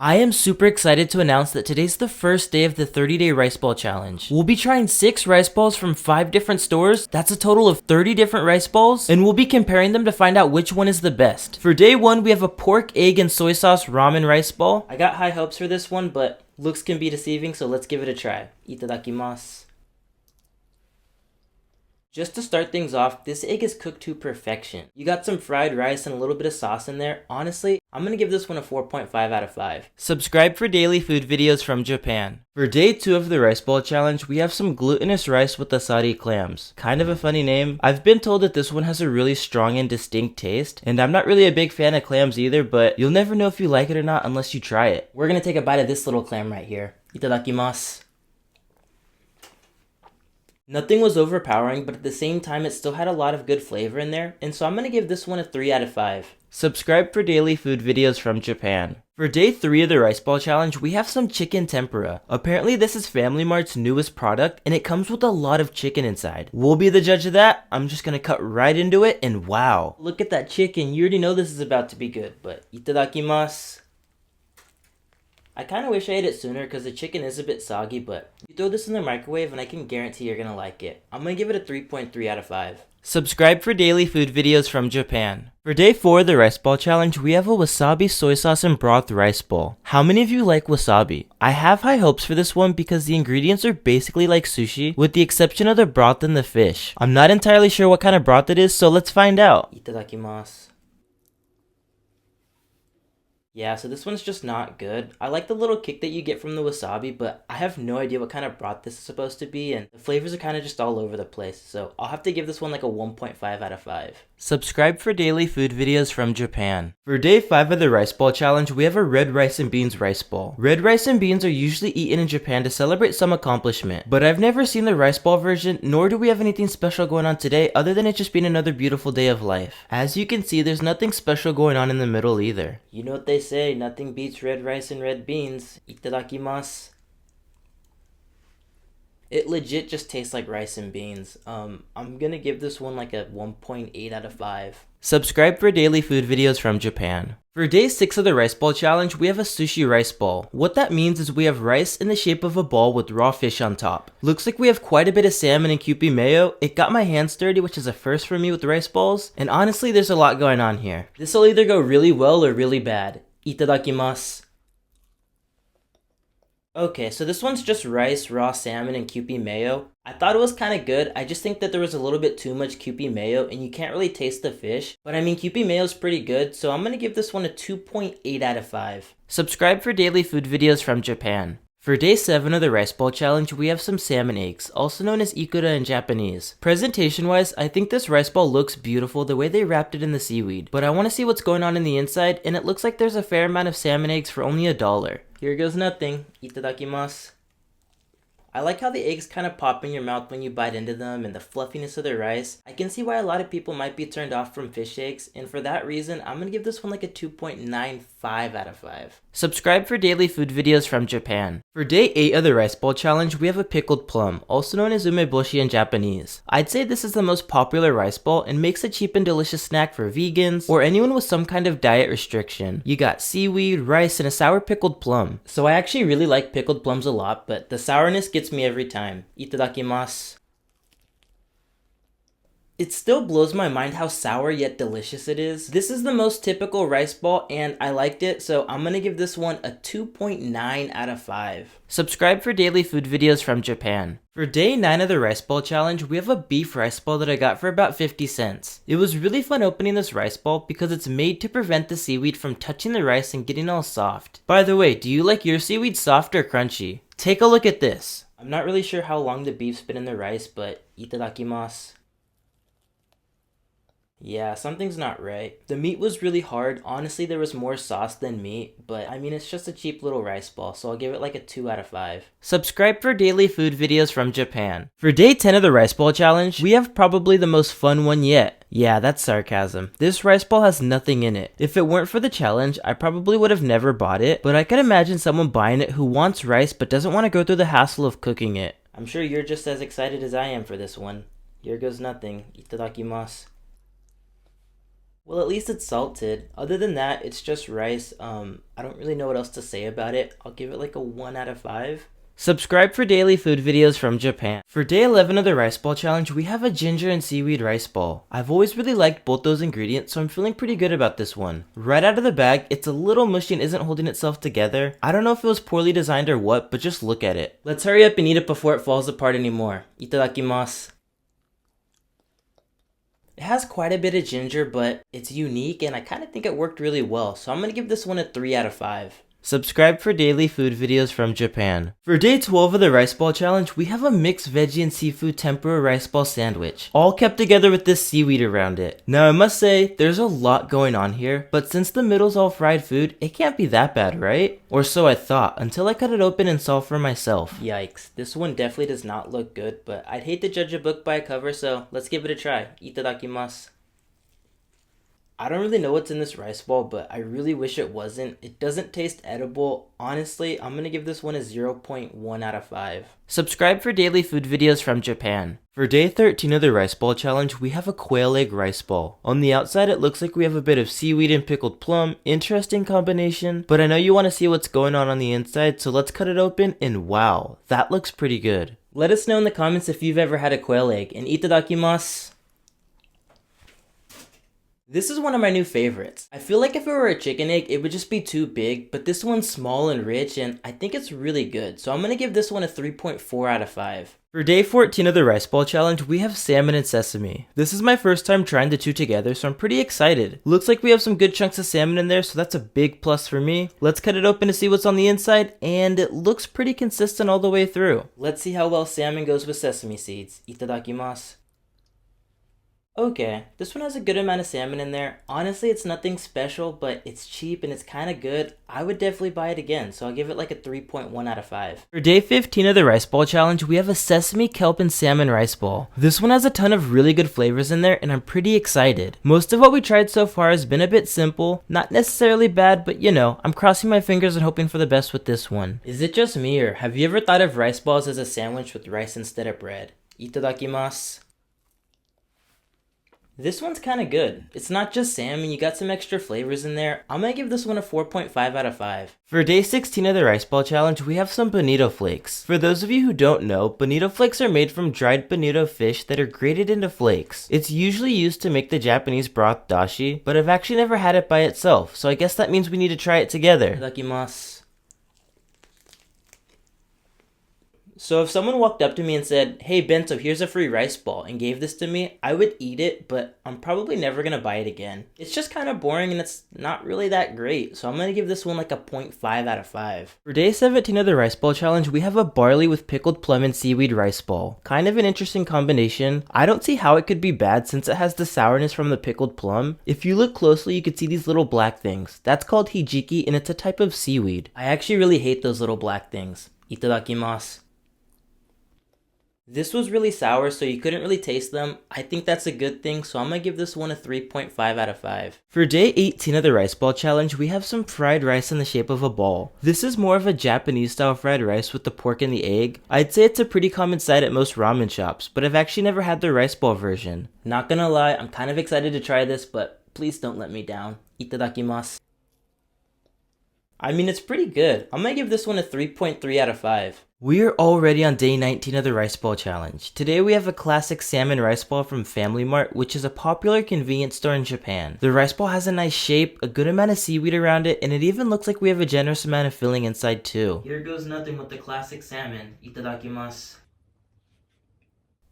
I am super excited to announce that today's the first day of the 30-day rice ball challenge. We'll be trying 6 rice balls from 5 different stores. That's a total of 30 different rice balls, and we'll be comparing them to find out which one is the best. For day 1, we have a pork, egg, and soy sauce ramen rice ball. I got high hopes for this one, but looks can be deceiving, so let's give it a try. Itadakimasu. Just to start things off, this egg is cooked to perfection. You got some fried rice and a little bit of sauce in there. Honestly, I'm gonna give this one a 4.5 out of 5. Subscribe for daily food videos from Japan. For day 2 of the rice ball challenge, we have some glutinous rice with asari clams. Kind of a funny name. I've been told that this one has a really strong and distinct taste, and I'm not really a big fan of clams either, but you'll never know if you like it or not unless you try it. We're gonna take a bite of this little clam right here. Itadakimasu. Nothing was overpowering, but at the same time it still had a lot of good flavor in there, and so I'm gonna give this one a 3 out of 5. Subscribe for daily food videos from Japan. For day 3 of the rice ball challenge, we have some chicken tempura. Apparently this is Family Mart's newest product, and it comes with a lot of chicken inside. We'll be the judge of that. I'm just gonna cut right into it, and wow. Look at that chicken. You already know this is about to be good, but itadakimasu. I kind of wish I ate it sooner because the chicken is a bit soggy, but you throw this in the microwave and I can guarantee you're going to like it. I'm going to give it a 3.3 out of 5. Subscribe for daily food videos from Japan. For day 4 of the rice ball challenge, we have a wasabi soy sauce and broth rice ball. How many of you like wasabi? I have high hopes for this one because the ingredients are basically like sushi, with the exception of the broth and the fish. I'm not entirely sure what kind of broth it is, so let's find out. Itadakimasu. Yeah, so this one's just not good. I like the little kick that you get from the wasabi, but I have no idea what kind of broth this is supposed to be, and the flavors are kind of just all over the place, so I'll have to give this one like a 1.5 out of 5. Subscribe for daily food videos from Japan. For day 5 of the rice ball challenge, we have a red rice and beans rice ball. Red rice and beans are usually eaten in Japan to celebrate some accomplishment, but I've never seen the rice ball version, nor do we have anything special going on today other than it just being another beautiful day of life. As you can see, there's nothing special going on in the middle either. You know what they say, nothing beats red rice and red beans. Itadakimasu. It legit just tastes like rice and beans. I'm gonna give this one like a 1.8 out of 5. Subscribe for daily food videos from Japan. For day 6 of the rice ball challenge, we have a sushi rice ball. What that means is we have rice in the shape of a ball with raw fish on top. Looks like we have quite a bit of salmon and Kewpie mayo. It got my hands dirty, which is a first for me with rice balls. And honestly, there's a lot going on here. This will either go really well or really bad. Itadakimasu. Okay, so this one's just rice, raw salmon, and Kewpie mayo. I thought it was kind of good. I just think that there was a little bit too much Kewpie mayo, and you can't really taste the fish. But I mean, Kewpie mayo is pretty good, so I'm going to give this one a 2.8 out of 5. Subscribe for daily food videos from Japan. For day 7 of the rice ball challenge, we have some salmon eggs, also known as ikura in Japanese. Presentation-wise, I think this rice ball looks beautiful the way they wrapped it in the seaweed, but I want to see what's going on in the inside, and it looks like there's a fair amount of salmon eggs for only $1. Here goes nothing. Itadakimasu. I like how the eggs kind of pop in your mouth when you bite into them and the fluffiness of the rice. I can see why a lot of people might be turned off from fish eggs, and for that reason, I'm going to give this one like a 2.95 out of 5. Subscribe for daily food videos from Japan. For day 8 of the rice ball challenge, we have a pickled plum, also known as umeboshi in Japanese. I'd say this is the most popular rice ball and makes a cheap and delicious snack for vegans or anyone with some kind of diet restriction. You got seaweed, rice, and a sour pickled plum. So I actually really like pickled plums a lot, but the sourness gets me every time. Itadakimasu. It still blows my mind how sour yet delicious it is. This is the most typical rice ball and I liked it, so I'm gonna give this one a 2.9 out of 5. Subscribe for daily food videos from Japan. For day 9 of the rice ball challenge, we have a beef rice ball that I got for about 50 cents. It was really fun opening this rice ball because it's made to prevent the seaweed from touching the rice and getting all soft. By the way, do you like your seaweed soft or crunchy? Take a look at this. I'm not really sure how long the beef's been in the rice, but itadakimasu. Yeah, something's not right. The meat was really hard. Honestly, there was more sauce than meat, but I mean, it's just a cheap little rice ball, so I'll give it like a 2 out of 5. Subscribe for daily food videos from Japan. For day 10 of the rice ball challenge, we have probably the most fun one yet. Yeah, that's sarcasm. This rice ball has nothing in it. If it weren't for the challenge, I probably would have never bought it, but I could imagine someone buying it who wants rice but doesn't want to go through the hassle of cooking it. I'm sure you're just as excited as I am for this one. Here goes nothing. Itadakimasu. Well, at least it's salted. Other than that, it's just rice. I don't really know what else to say about it. I'll give it like a 1 out of 5. Subscribe for daily food videos from Japan. For day 11 of the rice ball challenge, we have a ginger and seaweed rice ball. I've always really liked both those ingredients, so I'm feeling pretty good about this one. Right out of the bag, it's a little mushy and isn't holding itself together. I don't know if it was poorly designed or what, but just look at it. Let's hurry up and eat it before it falls apart anymore. Itadakimasu. It has quite a bit of ginger, but it's unique and I kind of think it worked really well, so I'm going to give this one a 3 out of 5. Subscribe for daily food videos from Japan. For day 12 of the rice ball challenge, we have a mixed veggie and seafood tempura rice ball sandwich, all kept together with this seaweed around it. Now I must say, there's a lot going on here, but since the middle's all fried food, it can't be that bad, right? Or so I thought, until I cut it open and saw for myself. Yikes, this one definitely does not look good, but I'd hate to judge a book by a cover, so let's give it a try. Itadakimasu. I don't really know what's in this rice ball, but I really wish it wasn't. It doesn't taste edible. Honestly, I'm gonna give this one a 0.1 out of 5. Subscribe for daily food videos from Japan. For day 13 of the rice ball challenge, we have a quail egg rice ball. On the outside, it looks like we have a bit of seaweed and pickled plum. Interesting combination, but I know you want to see what's going on the inside, so let's cut it open, and wow, that looks pretty good. Let us know in the comments if you've ever had a quail egg, and itadakimasu. This is one of my new favorites. I feel like if it were a chicken egg, it would just be too big, but this one's small and rich, and I think it's really good. So I'm gonna give this one a 3.4 out of 5. For day 14 of the rice ball challenge, we have salmon and sesame. This is my first time trying the two together, so I'm pretty excited. Looks like we have some good chunks of salmon in there, so that's a big plus for me. Let's cut it open to see what's on the inside, and it looks pretty consistent all the way through. Let's see how well salmon goes with sesame seeds. Itadakimasu. Okay, this one has a good amount of salmon in there. Honestly, it's nothing special, but it's cheap and it's kind of good. I would definitely buy it again, so I'll give it like a 3.1 out of 5. For day 15 of the rice ball challenge, we have a sesame, kelp, and salmon rice ball. This one has a ton of really good flavors in there, and I'm pretty excited. Most of what we tried so far has been a bit simple, not necessarily bad, but you know, I'm crossing my fingers and hoping for the best with this one. Is it just me, or have you ever thought of rice balls as a sandwich with rice instead of bread? Itadakimasu. This one's kind of good. It's not just salmon, you got some extra flavors in there. I'm gonna give this one a 4.5 out of 5. For day 16 of the rice ball challenge, we have some bonito flakes. For those of you who don't know, bonito flakes are made from dried bonito fish that are grated into flakes. It's usually used to make the Japanese broth dashi, but I've actually never had it by itself, so I guess that means we need to try it together. Itadakimasu. So if someone walked up to me and said, "Hey Bento, here's a free rice ball," and gave this to me, I would eat it, but I'm probably never gonna buy it again. It's just kind of boring and it's not really that great, so I'm gonna give this one like a 0.5 out of 5. For day 17 of the rice ball challenge, we have a barley with pickled plum and seaweed rice ball. Kind of an interesting combination. I don't see how it could be bad since it has the sourness from the pickled plum. If you look closely, you can see these little black things. That's called hijiki and it's a type of seaweed. I actually really hate those little black things. Itadakimasu. This was really sour, so you couldn't really taste them. I think that's a good thing, so I'm gonna give this one a 3.5 out of 5. For day 18 of the rice ball challenge, we have some fried rice in the shape of a ball. This is more of a Japanese style fried rice with the pork and the egg. I'd say it's a pretty common sight at most ramen shops, but I've actually never had the rice ball version. Not gonna lie, I'm kind of excited to try this, but please don't let me down. Itadakimasu. I mean, it's pretty good. I'm gonna give this one a 3.3 out of 5. We are already on day 19 of the rice ball challenge. Today we have a classic salmon rice ball from Family Mart, which is a popular convenience store in Japan. The rice ball has a nice shape, a good amount of seaweed around it, and it even looks like we have a generous amount of filling inside too. Here goes nothing with the classic salmon. Itadakimasu.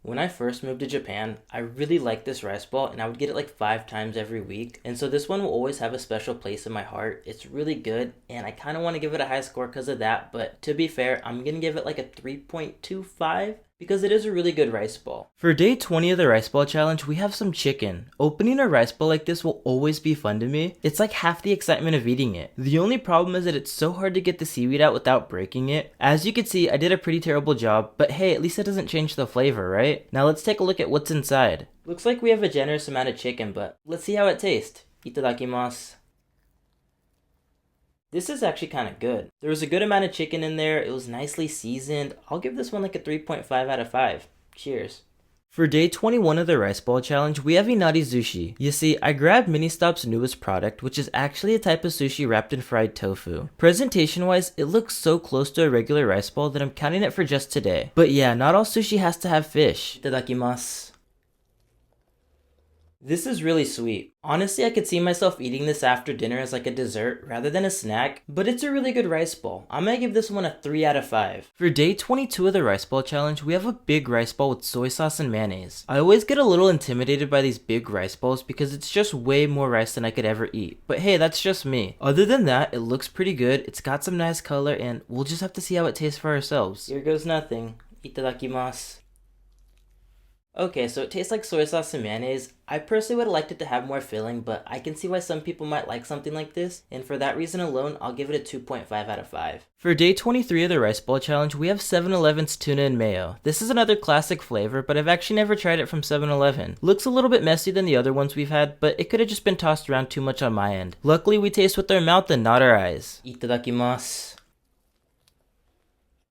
When I first moved to Japan, I really liked this rice ball and I would get it like 5 times every week. And so this one will always have a special place in my heart. It's really good and I kind of want to give it a high score because of that. But to be fair, I'm going to give it like a 3.25 because it is a really good rice ball. For day 20 of the rice ball challenge, we have some chicken. Opening a rice ball like this will always be fun to me. It's like half the excitement of eating it. The only problem is that it's so hard to get the seaweed out without breaking it. As you can see, I did a pretty terrible job, but hey, at least it doesn't change the flavor, right? Now let's take a look at what's inside. Looks like we have a generous amount of chicken, but let's see how it tastes. Itadakimasu. This is actually kind of good. There was a good amount of chicken in there. It was nicely seasoned. I'll give this one like a 3.5 out of 5. Cheers. For day 21 of the rice ball challenge, we have Inari Sushi. You see, I grabbed Ministop's newest product, which is actually a type of sushi wrapped in fried tofu. Presentation wise, it looks so close to a regular rice ball that I'm counting it for just today. But yeah, not all sushi has to have fish. Itadakimasu. This is really sweet. Honestly, I could see myself eating this after dinner as like a dessert rather than a snack, but it's a really good rice ball. I'm gonna give this one a 3 out of 5. For day 22 of the rice ball challenge, we have a big rice ball with soy sauce and mayonnaise. I always get a little intimidated by these big rice balls because it's just way more rice than I could ever eat. But hey, that's just me. Other than that, it looks pretty good, it's got some nice color, and we'll just have to see how it tastes for ourselves. Here goes nothing. Itadakimasu. Okay, so it tastes like soy sauce and mayonnaise. I personally would have liked it to have more filling, but I can see why some people might like something like this, and for that reason alone, I'll give it a 2.5 out of 5. For day 23 of the rice ball challenge, we have 7-Eleven's tuna and mayo. This is another classic flavor, but I've actually never tried it from 7-Eleven. Looks a little bit messy than the other ones we've had, but it could have just been tossed around too much on my end. Luckily, we taste with our mouth and not our eyes. Itadakimasu.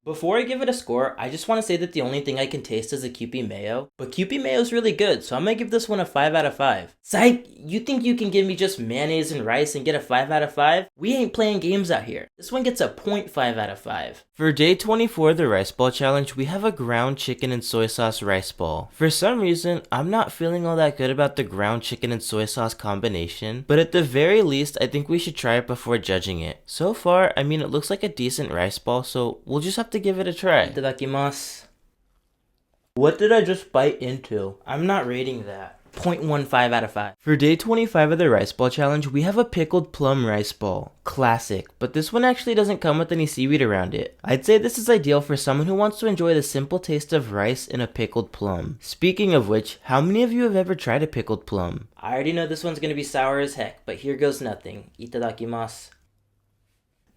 Before I give it a score, I just want to say that the only thing I can taste is a Kewpie mayo. But Kewpie mayo is really good, so I'm going to give this one a 5 out of 5. Psych! You think you can give me just mayonnaise and rice and get a 5 out of 5? We ain't playing games out here. This one gets a 0.5 out of 5. For day 24 of the rice ball challenge, we have a ground chicken and soy sauce rice ball. For some reason, I'm not feeling all that good about the ground chicken and soy sauce combination, but at the very least, I think we should try it before judging it. So far, I mean, it looks like a decent rice ball, so we'll just have to give it a try. Itadakimasu. What did I just bite into? I'm not rating that. 0.15 out of 5. For day 25 of the rice ball challenge, we have a pickled plum rice ball. Classic, but this one actually doesn't come with any seaweed around it. I'd say this is ideal for someone who wants to enjoy the simple taste of rice and a pickled plum. Speaking of which, how many of you have ever tried a pickled plum? I already know this one's gonna be sour as heck, but here goes nothing. Itadakimasu.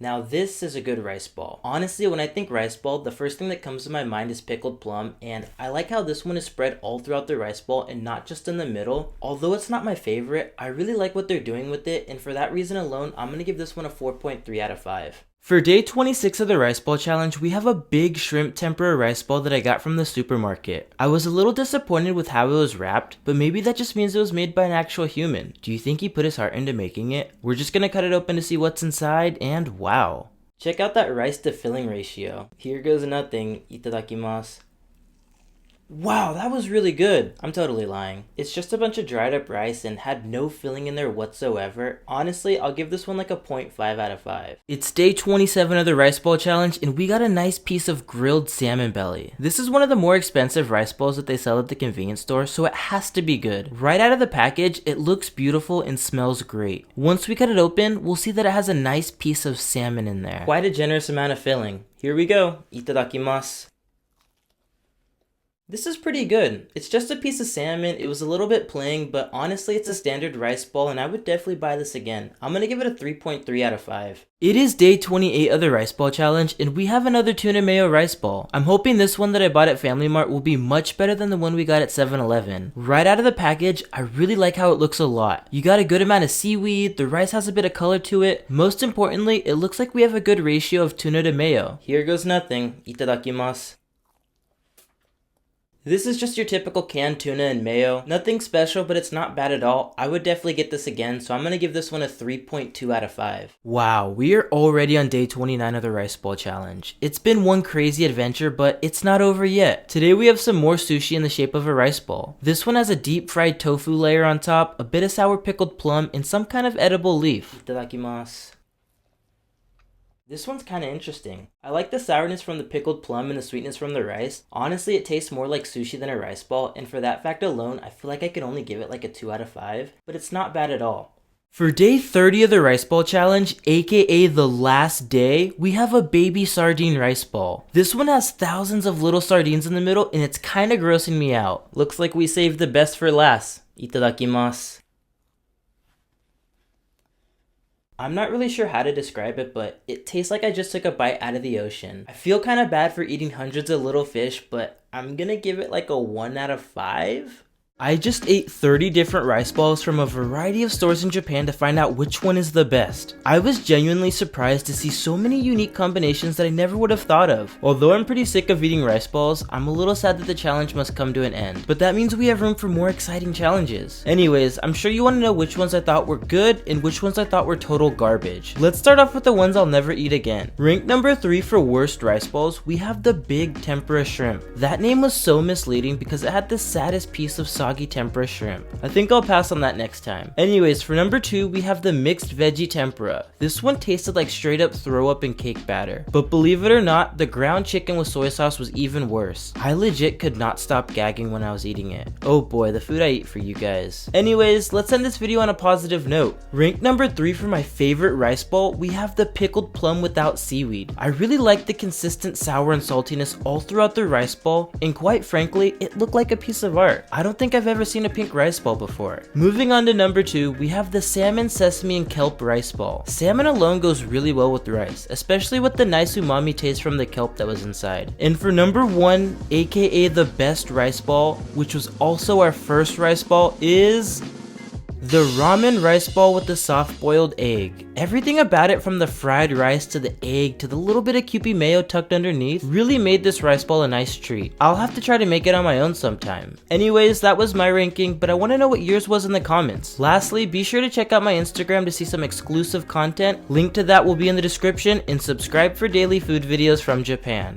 Now this is a good rice ball. Honestly, when I think rice ball, the first thing that comes to my mind is pickled plum, and I like how this one is spread all throughout the rice ball and not just in the middle. Although it's not my favorite, I really like what they're doing with it, and for that reason alone, I'm gonna give this one a 4.3 out of 5. For day 26 of the rice ball challenge, we have a big shrimp tempura rice ball that I got from the supermarket. I was a little disappointed with how it was wrapped, but maybe that just means it was made by an actual human. Do you think he put his heart into making it? We're just gonna cut it open to see what's inside, and wow. Check out that rice to filling ratio. Here goes nothing. Itadakimasu. Wow, that was really good. I'm totally lying. It's just a bunch of dried up rice and had no filling in there whatsoever. Honestly, I'll give this one like a 0.5 out of 5. It's day 27 of the rice ball challenge, and we got a nice piece of grilled salmon belly. This is one of the more expensive rice balls that they sell at the convenience store, so it has to be good. Right out of the package, it looks beautiful and smells great. Once we cut it open, we'll see that it has a nice piece of salmon in there. Quite a generous amount of filling. Here we go. Itadakimasu. This is pretty good. It's just a piece of salmon. It was a little bit plain, but honestly, it's a standard rice ball, and I would definitely buy this again. I'm gonna give it a 3.3 out of 5. It is day 28 of the rice ball challenge, and we have another tuna mayo rice ball. I'm hoping this one that I bought at Family Mart will be much better than the one we got at 7-Eleven. Right out of the package, I really like how it looks a lot. You got a good amount of seaweed, the rice has a bit of color to it. Most importantly, it looks like we have a good ratio of tuna to mayo. Here goes nothing. Itadakimasu. This is just your typical canned tuna and mayo. Nothing special, but it's not bad at all. I would definitely get this again, so I'm gonna give this one a 3.2 out of 5. Wow, we are already on day 29 of the rice ball challenge. It's been one crazy adventure, but it's not over yet. Today we have some more sushi in the shape of a rice ball. This one has a deep fried tofu layer on top, a bit of sour pickled plum, and some kind of edible leaf. Itadakimasu. This one's kind of interesting. I like the sourness from the pickled plum and the sweetness from the rice. Honestly, it tastes more like sushi than a rice ball, and for that fact alone, I feel like I could only give it like a 2 out of 5, but it's not bad at all. For day 30 of the rice ball challenge, aka the last day, we have a baby sardine rice ball. This one has thousands of little sardines in the middle, and it's kind of grossing me out. Looks like we saved the best for last. Itadakimasu. I'm not really sure how to describe it, but it tastes like I just took a bite out of the ocean. I feel kind of bad for eating hundreds of little fish, but I'm gonna give it like a 1 out of 5. I just ate 30 different rice balls from a variety of stores in Japan to find out which one is the best. I was genuinely surprised to see so many unique combinations that I never would have thought of. Although I'm pretty sick of eating rice balls, I'm a little sad that the challenge must come to an end. But that means we have room for more exciting challenges. Anyways, I'm sure you want to know which ones I thought were good and which ones I thought were total garbage. Let's start off with the ones I'll never eat again. Ranked number 3 for worst rice balls, we have the big tempura shrimp. That name was so misleading because it had the saddest piece of soggy tempura shrimp. I think I'll pass on that next time. Anyways, for number 2, we have the mixed veggie tempura. This one tasted like straight up throw up and cake batter. But believe it or not, the ground chicken with soy sauce was even worse. I legit could not stop gagging when I was eating it. Oh boy, the food I eat for you guys. Anyways, let's end this video on a positive note. Ranked number 3 for my favorite rice ball, we have the pickled plum without seaweed. I really like the consistent sour and saltiness all throughout the rice ball, and quite frankly, it looked like a piece of art. I don't think I've ever seen a pink rice ball before. Moving on to number 2, we have the salmon, sesame, and kelp rice ball. Salmon alone goes really well with rice, especially with the nice umami taste from the kelp that was inside. And for number 1, aka the best rice ball, which was also our first rice ball, is the ramen rice ball with the soft boiled egg. Everything about it, from the fried rice to the egg to the little bit of Kewpie mayo tucked underneath, really made this rice ball a nice treat. I'll have to try to make it on my own sometime. Anyways, that was my ranking, but I want to know what yours was in the comments. Lastly, be sure to check out my Instagram to see some exclusive content. Link to that will be in the description, and subscribe for daily food videos from Japan.